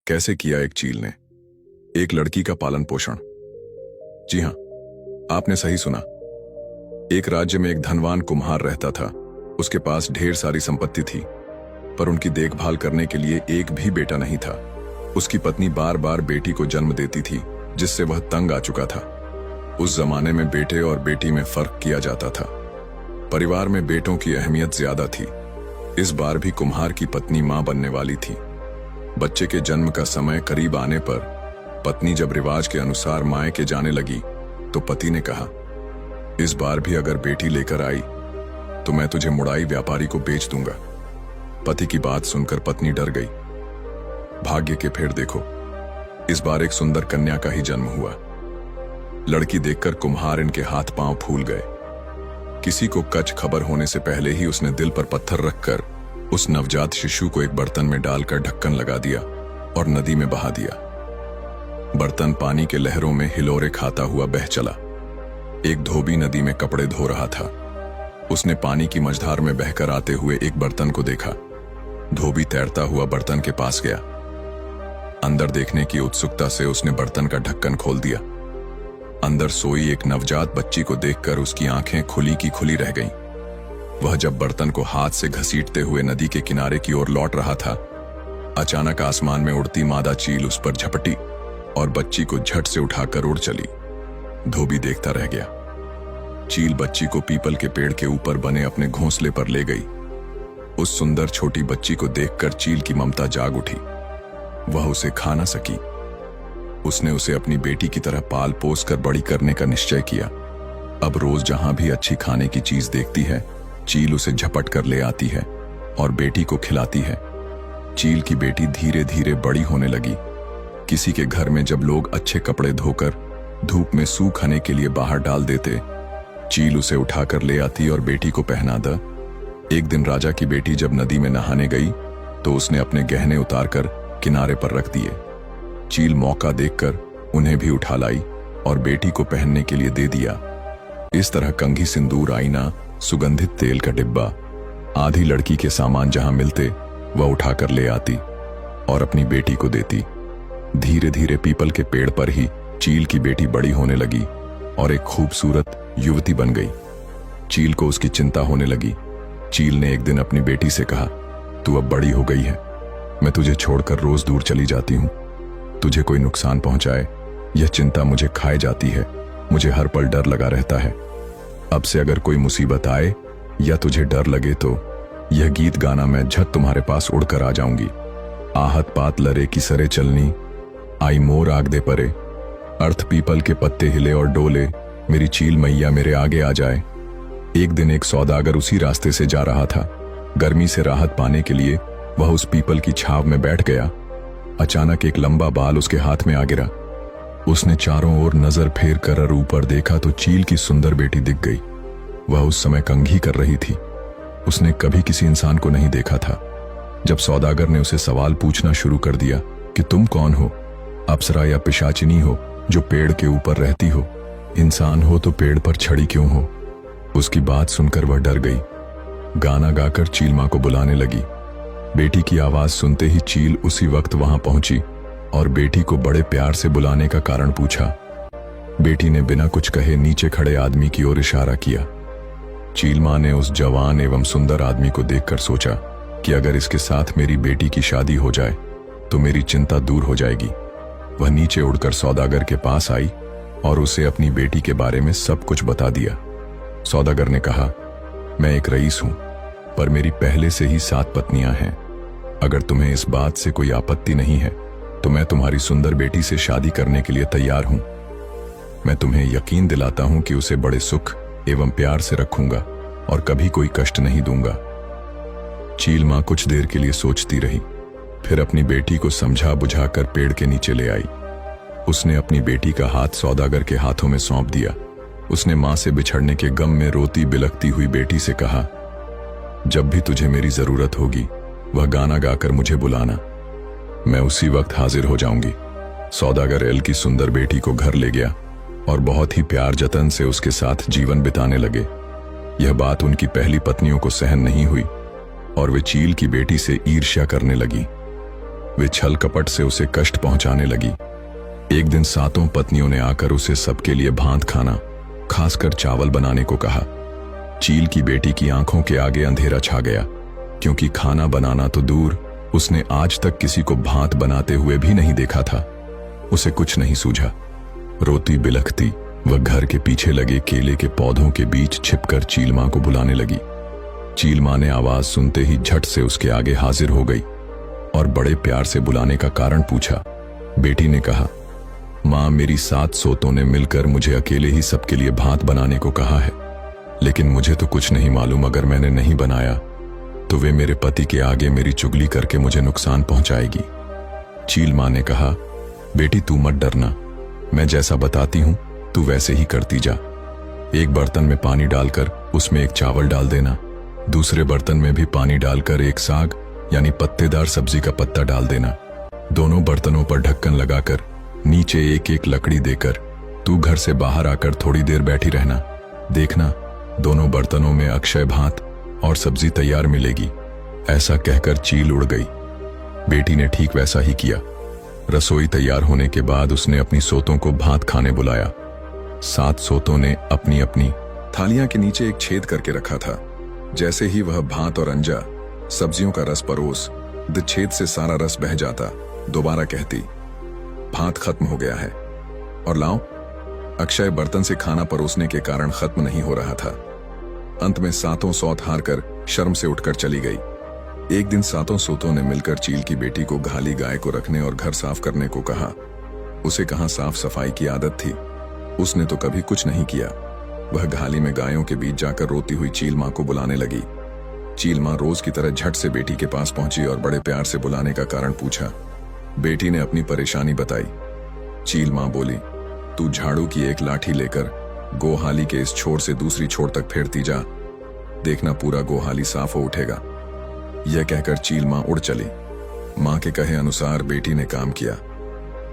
कैसे किया एक चील ने एक लड़की का पालन पोषण। जी हां, आपने सही सुना। एक राज्य में एक धनवान कुम्हार रहता था। उसके पास ढेर सारी संपत्ति थी, पर उनकी देखभाल करने के लिए एक भी बेटा नहीं था। उसकी पत्नी बार बार बेटी को जन्म देती थी, जिससे वह तंग आ चुका था। उस जमाने में बेटे और बेटी में फर्क किया जाता था। परिवार में बेटों की अहमियत ज्यादा थी। इस बार भी कुम्हार की पत्नी मां बनने वाली थी। बच्चे के जन्म का समय करीब आने पर पत्नी जब रिवाज के अनुसार मायके जाने लगी तो पति ने कहा, इस बार भी अगर बेटी लेकर आई तो मैं तुझे मुड़ाई व्यापारी को बेच दूंगा। पति की बात सुनकर पत्नी डर गई। भाग्य के फेर देखो, इस बार एक सुंदर कन्या का ही जन्म हुआ। लड़की देखकर कुम्हार इनके हाथ पांव फूल गए। किसी को कच खबर होने से पहले ही उसने दिल पर पत्थर रखकर उस नवजात शिशु को एक बर्तन में डालकर ढक्कन लगा दिया और नदी में बहा दिया। बर्तन पानी के लहरों में हिलोरे खाता हुआ बह चला। एक धोबी नदी में कपड़े धो रहा था। उसने पानी की मझधार में बहकर आते हुए एक बर्तन को देखा। धोबी तैरता हुआ बर्तन के पास गया। अंदर देखने की उत्सुकता से उसने बर्तन का ढक्कन खोल दिया। अंदर सोई एक नवजात बच्ची को देखकर उसकी आंखें खुली की खुली रह गईं। वह जब बर्तन को हाथ से घसीटते हुए नदी के किनारे की ओर लौट रहा था, अचानक आसमान में उड़ती मादा चील उस पर झपटी और बच्ची को झट से उठाकर उड़ चली। धोबी देखता रह गया। चील बच्ची को पीपल के पेड़ के ऊपर बने अपने घोंसले पर ले गई। उस सुंदर छोटी बच्ची को देखकर चील की ममता जाग उठी। वह उसे खा न सकी। उसने उसे अपनी बेटी की तरह पाल पोस कर बड़ी करने का निश्चय किया। अब रोज जहां भी अच्छी खाने की चीज देखती है, चील उसे झपट कर ले आती है और बेटी को खिलाती है। चील की बेटी धीरे धीरे बड़ी होने लगी। किसी के घर में जब लोग अच्छे कपड़े धोकर धूप में सूखाने के लिए बाहर डाल देते, चील उसे उठाकर ले आती और बेटी को पहना द। एक दिन राजा की बेटी जब नदी में नहाने गई तो उसने अपने गहने उतारकर किनारे पर रख दिए। चील मौका देखकर उन्हें भी उठा लाई और बेटी को पहनने के लिए दे दिया। इस तरह कंघी, सिंदूर, आईना, सुगंधित तेल का डिब्बा आधी लड़की के सामान जहां मिलते वह उठाकर ले आती और अपनी बेटी को देती। धीरे धीरे पीपल के पेड़ पर ही चील की बेटी बड़ी होने लगी और एक खूबसूरत युवती बन गई। चील को उसकी चिंता होने लगी। चील ने एक दिन अपनी बेटी से कहा, तू अब बड़ी हो गई है, मैं तुझे छोड़कर रोज दूर चली जाती हूं। तुझे कोई नुकसान पहुंचाए यह चिंता मुझे खाए जाती है। मुझे हर पल डर लगा रहता है। अब से अगर कोई मुसीबत आए या तुझे डर लगे तो यह गीत गाना मैं झट तुम्हारे पास उड़कर आ जाऊंगी। आहत पात लरे की सरे चलनी, आई मोर आग दे परे, अर्थ पीपल के पत्ते हिले और डोले, मेरी चील मैया मेरे आगे आ जाए। एक दिन एक सौदागर उसी रास्ते से जा रहा था। गर्मी से राहत पाने के लिए वह उस पीपल की छाव में बैठ गया। अचानक एक लंबा बाल उसके हाथ में आ गिरा। उसने चारों ओर नजर फेर कर ऊपर देखा तो चील की सुंदर बेटी दिख गई। वह उस समय कंघी कर रही थी। उसने कभी किसी इंसान को नहीं देखा था। जब सौदागर ने उसे सवाल पूछना शुरू कर दिया कि तुम कौन हो, अप्सरा या पिशाचिनी हो जो पेड़ के ऊपर रहती हो, इंसान हो तो पेड़ पर छड़ी क्यों हो? उसकी बात सुनकर वह डर गई। गाना गाकर चील मां को बुलाने लगी। बेटी की आवाज सुनते ही चील उसी वक्त वहां पहुंची और बेटी को बड़े प्यार से बुलाने का कारण पूछा। बेटी ने बिना कुछ कहे नीचे खड़े आदमी की ओर इशारा किया। चील मां ने उस जवान एवं सुंदर आदमी को देखकर सोचा कि अगर इसके साथ मेरी बेटी की शादी हो जाए तो मेरी चिंता दूर हो जाएगी। वह नीचे उड़कर सौदागर के पास आई और उसे अपनी बेटी के बारे में सब कुछ बता दिया। सौदागर ने कहा, मैं एक रईस हूं, पर मेरी पहले से ही 7 पत्नियां हैं। अगर तुम्हें इस बात से कोई आपत्ति नहीं है तो मैं तुम्हारी सुंदर बेटी से शादी करने के लिए तैयार हूं। मैं तुम्हें यकीन दिलाता हूं कि उसे बड़े सुख एवं प्यार से रखूंगा और कभी कोई कष्ट नहीं दूंगा। चील मां कुछ देर के लिए सोचती रही, फिर अपनी बेटी को समझा बुझाकर पेड़ के नीचे ले आई। उसने अपनी बेटी का हाथ सौदागर के हाथों में सौंप दिया। उसने मां से बिछड़ने के गम में रोती बिलखती हुई बेटी से कहा, जब भी तुझे मेरी जरूरत होगी वह गाना गाकर मुझे बुलाना, मैं उसी वक्त हाजिर हो जाऊंगी। सौदागर एल की सुंदर बेटी को घर ले गया और बहुत ही प्यार जतन से उसके साथ जीवन बिताने लगे। यह बात उनकी पहली पत्नियों को सहन नहीं हुई और वे चील की बेटी से ईर्ष्या करने लगी। वे छल कपट से उसे कष्ट पहुंचाने लगी। एक दिन सातों पत्नियों ने आकर उसे सबके लिए भात खाना, खासकर चावल बनाने को कहा। चील की बेटी की आंखों के आगे अंधेरा छा गया, क्योंकि खाना बनाना तो दूर, उसने आज तक किसी को भात बनाते हुए भी नहीं देखा था। उसे कुछ नहीं सूझा। रोती बिलखती वह घर के पीछे लगे केले के पौधों के बीच छिपकर चील मां को बुलाने लगी। चील मां ने आवाज सुनते ही झट से उसके आगे हाजिर हो गई और बड़े प्यार से बुलाने का कारण पूछा। बेटी ने कहा, मां, मेरी 7 सोतों ने मिलकर मुझे अकेले ही सबके लिए भात बनाने को कहा है, लेकिन मुझे तो कुछ नहीं मालूम। अगर मैंने नहीं बनाया तो वे मेरे पति के आगे मेरी चुगली करके मुझे नुकसान पहुंचाएगी। चील मां ने कहा, बेटी तू मत डरना, मैं जैसा बताती हूं तू वैसे ही करती जा। एक बर्तन में पानी डालकर उसमें एक चावल डाल देना, दूसरे बर्तन में भी पानी डालकर एक साग यानी पत्तेदार सब्जी का पत्ता डाल देना। दोनों बर्तनों पर ढक्कन लगाकर नीचे एक एक लकड़ी देकर तू घर से बाहर आकर थोड़ी देर बैठी रहना। देखना दोनों बर्तनों में अक्षय भात और सब्जी तैयार मिलेगी। ऐसा कहकर चील उड़ गई। बेटी ने ठीक वैसा ही किया। रसोई तैयार होने के बाद उसने अपनी सोतों को भात खाने बुलाया। 7 सोतों ने अपनी अपनी थालियां के नीचे एक छेद करके रखा था। जैसे ही वह भात और अंजा सब्जियों का रस परोस छेद से सारा रस बह जाता, दोबारा कहती, भात खत्म हो गया है। और लाओ, अक्षय बर्तन से खाना परोसने के कारण खत्म नहीं हो रहा था। अंत में 7 सौत हार कर शर्म से उठकर चली गई। एक दिन 7 सोतों ने मिलकर चील की बेटी को घाली गाय को रखने और घर साफ करने को कहा। उसे कहां साफ सफाई की आदत थी, उसने तो कभी कुछ नहीं किया। वह घाली में गायों के बीच जाकर रोती हुई चील मां को बुलाने लगी। चील मां रोज की तरह झट से बेटी के पास पहुंची और बड़े प्यार से बुलाने का कारण पूछा। बेटी ने अपनी परेशानी बताई। चील मां बोली, तू झाड़ू की एक लाठी लेकर गोहाली के इस छोर से दूसरी छोर तक फेरती जा, देखना पूरा गोहाली साफ हो उठेगा। यह कहकर चील मां उड़ चली। मां के कहे अनुसार बेटी ने काम किया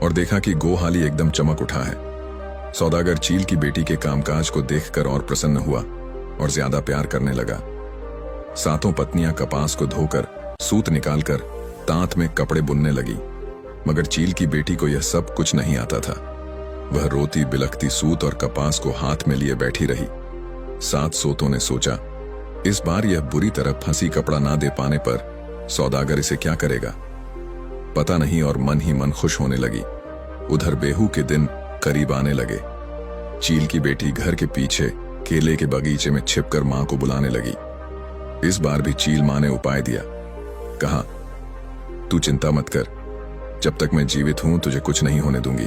और देखा कि गोहाली एकदम चमक उठा है। सौदागर चील की बेटी के कामकाज को देखकर और प्रसन्न हुआ और ज्यादा प्यार करने लगा। 7 पत्नियां कपास को धोकर सूत निकालकर तांत में कपड़े बुनने लगी, मगर चील की बेटी को यह सब कुछ नहीं आता था। वह रोती बिलखती सूत और कपास को हाथ में लिए बैठी रही। 7 सोतों ने सोचा, इस बार यह बुरी तरह फंसी कपड़ा ना दे पाने पर सौदागर इसे क्या करेगा, पता नहीं, और मन ही मन खुश होने लगी। उधर बेहू के दिन करीब आने लगे। चील की बेटी घर के पीछे केले के बगीचे में छिपकर मां को बुलाने लगी। इस बार भी चील मां ने उपाय दिया। कहा, तू चिंता मत कर, जब तक मैं जीवित हूं तुझे कुछ नहीं होने दूंगी।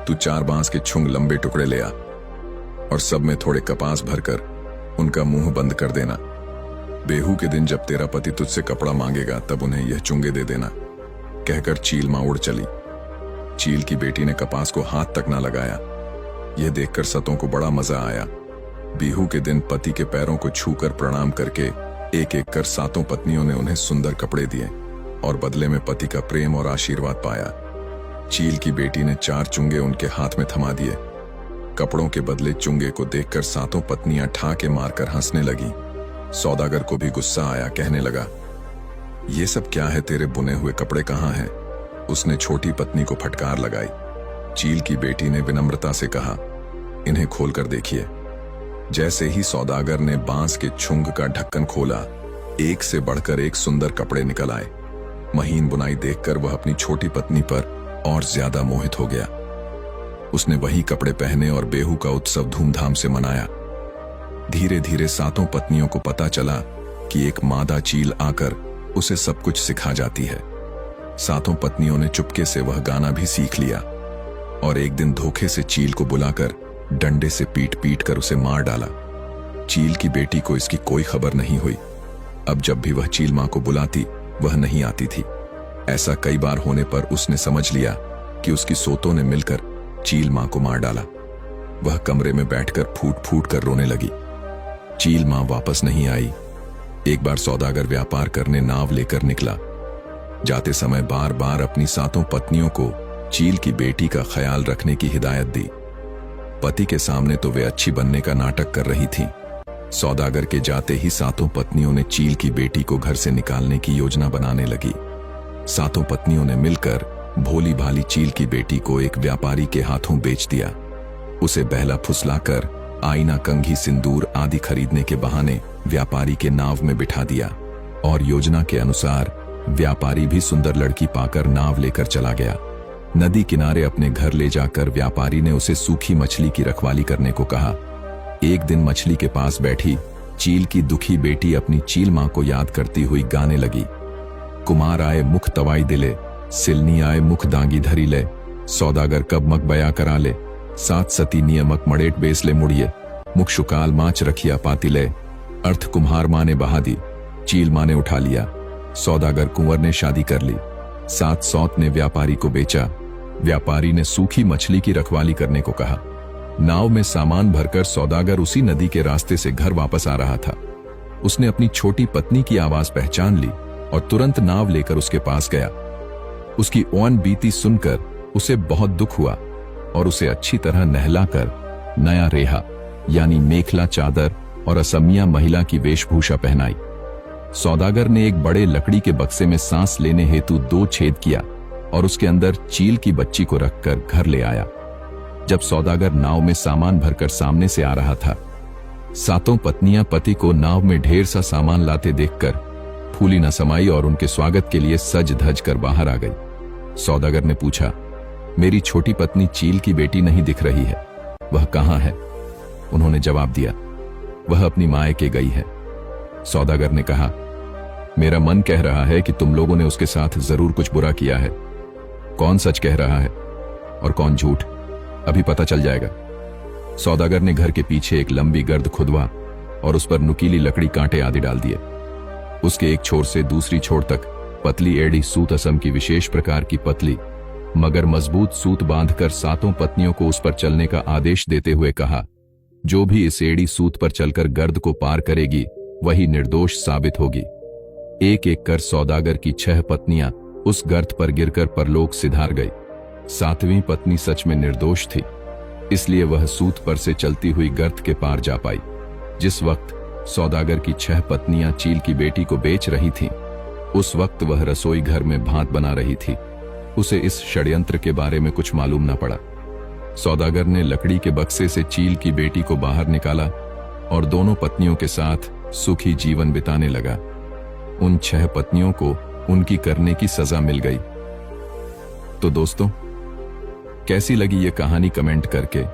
तू 4 बांस के छुंग लंबे टुकड़े ले आ और सब में थोड़े कपास भरकर उनका मुंह बंद कर देना। बेहू के दिन जब तेरा पति तुझसे कपड़ा मांगेगा तब उन्हें यह चुंगे दे देना। कहकर चील मां उड़ चली। चील की बेटी ने कपास को हाथ तक ना लगाया। यह देखकर सतों को बड़ा मजा आया। बिहू के दिन पति के पैरों को छूकर प्रणाम करके एक एक कर 7 पत्नियों ने उन्हें सुंदर कपड़े दिए और बदले में पति का प्रेम और आशीर्वाद पाया। चील की बेटी ने 4 चुंगे उनके हाथ में थमा दिए। कपड़ों के बदले चुंगे को देखकर 7 पत्नियां ठाके मारकर हंसने लगी। सौदागर को भी गुस्सा आया, कहने लगा, ये सब क्या है, तेरे बुने हुए कपड़े कहां हैं? उसने छोटी पत्नी को फटकार लगाई। चील की बेटी ने विनम्रता से कहा, इन्हें खोलकर देखिए। जैसे ही सौदागर ने बांस के छुंग का ढक्कन खोला, एक से बढ़कर एक सुंदर कपड़े निकल आए। महीन बुनाई देखकर वह अपनी छोटी पत्नी पर और ज्यादा मोहित हो गया। उसने वही कपड़े पहने और बेहू का उत्सव धूमधाम से मनाया। धीरे धीरे 7 पत्नियों को पता चला कि एक मादा चील आकर उसे सब कुछ सिखा जाती है। 7 पत्नियों ने चुपके से वह गाना भी सीख लिया और एक दिन धोखे से चील को बुलाकर डंडे से पीट पीट कर उसे मार डाला। चील की बेटी को इसकी कोई खबर नहीं हुई। अब जब भी वह चील मां को बुलाती, वह नहीं आती थी। ऐसा कई बार होने पर उसने समझ लिया कि उसकी सोतों ने मिलकर चील मां को मार डाला। वह कमरे में बैठकर फूट फूट कर रोने लगी। चील मां वापस नहीं आई। एक बार सौदागर व्यापार करने नाव लेकर निकला। जाते समय बार बार अपनी 7 पत्नियों को चील की बेटी का ख्याल रखने की हिदायत दी। पति के सामने तो वे अच्छी बनने का नाटक कर रही थीं। सौदागर के जाते ही 7 पत्नियों ने चील की बेटी को घर से निकालने की योजना बनाने लगी। सातों पत्नियों ने मिलकर भोली भाली चील की बेटी को एक व्यापारी के हाथों बेच दिया। उसे बहला फुसलाकर आईना, कंघी, सिंदूर आदि खरीदने के बहाने व्यापारी के नाव में बिठा दिया और योजना के अनुसार व्यापारी भी सुंदर लड़की पाकर नाव लेकर चला गया। नदी किनारे अपने घर ले जाकर व्यापारी ने उसे सूखी मछली की रखवाली करने को कहा। एक दिन मछली के पास बैठी चील की दुखी बेटी अपनी चील मां को याद करती हुई गाने लगी। कुमार आए मुख तवाई दिले, सिलनी आए मुख दांगी धरी ले, सौदागर कब मक बया करा ले, सात सती नियमक मड़ेट बेस ले मुड़िए, मुख शुकाल माच रखिया पाती ले। अर्थ कुम्हार मां ने बहा दी, चील मां ने उठा लिया, सौदागर कुंवर ने शादी कर ली। सात सौत ने व्यापारी को बेचा। व्यापारी ने सूखी मछली की रखवाली करने को कहा। नाव में सामान भरकर सौदागर उसी नदी के रास्ते से घर वापस आ रहा था। उसने अपनी छोटी पत्नी की आवाज पहचान ली और तुरंत नाव लेकर उसके पास गया। उसकी ओन बीती सुनकर उसे बहुत दुख हुआ और उसे अच्छी तरह नहलाकर नया रेहा यानी मेखला चादर और असमिया महिला की वेशभूषा पहनाई। सौदागर ने एक बड़े लकड़ी के बक्से में सांस लेने हेतु 2 छेद किया और उसके अंदर चील की बच्ची को रखकर घर ले आया। जब सौदागर नाव में सामान भरकर सामने से आ रहा था, सातों पत्नियां पति को नाव में ढेर सा सामान लाते देखकर फूली न समाई और उनके स्वागत के लिए सज धज कर बाहर आ गई। सौदागर ने पूछा, मेरी छोटी पत्नी चील की बेटी नहीं दिख रही है, वह कहां है? उन्होंने जवाब दिया, वह अपनी मायके गई है। सौदागर ने कहा, मेरा मन कह रहा है कि तुम लोगों ने उसके साथ जरूर कुछ बुरा किया है। कौन सच कह रहा है और कौन झूठ, अभी पता चल जाएगा। सौदागर ने घर के पीछे एक लंबी गर्द खुदवा और उस पर नुकीली लकड़ी, कांटे आदि डाल दिए। उसके एक छोर से दूसरी छोर तक पतली एड़ी सूत, असम की विशेष प्रकार की पतली मगर मजबूत सूत बांधकर सातों पत्नियों को उस पर चलने का आदेश देते हुए कहा, जो भी इस एड़ी सूत पर चलकर गर्द को पार करेगी वही निर्दोष साबित होगी। एक एक कर सौदागर की 6 पत्नियां उस गर्त पर गिरकर परलोक सिधार गई। 7वीं पत्नी सच में निर्दोष थी, इसलिए वह सूत पर से चलती हुई गर्त के पार जा पाई। जिस वक्त सौदागर की 6 पत्नियां चील की बेटी को बेच रही थीं, उस वक्त वह रसोई घर में भात बना रही थी। उसे इस षड्यंत्र के बारे में कुछ मालूम न पड़ा। सौदागर ने लकड़ी के बक्से से चील की बेटी को बाहर निकाला और दोनों पत्नियों के साथ सुखी जीवन बिताने लगा। उन 6 पत्नियों को उनकी करने की सजा मिल गई। तो दोस्तों, कैसी लगी ये कहानी कमेंट करके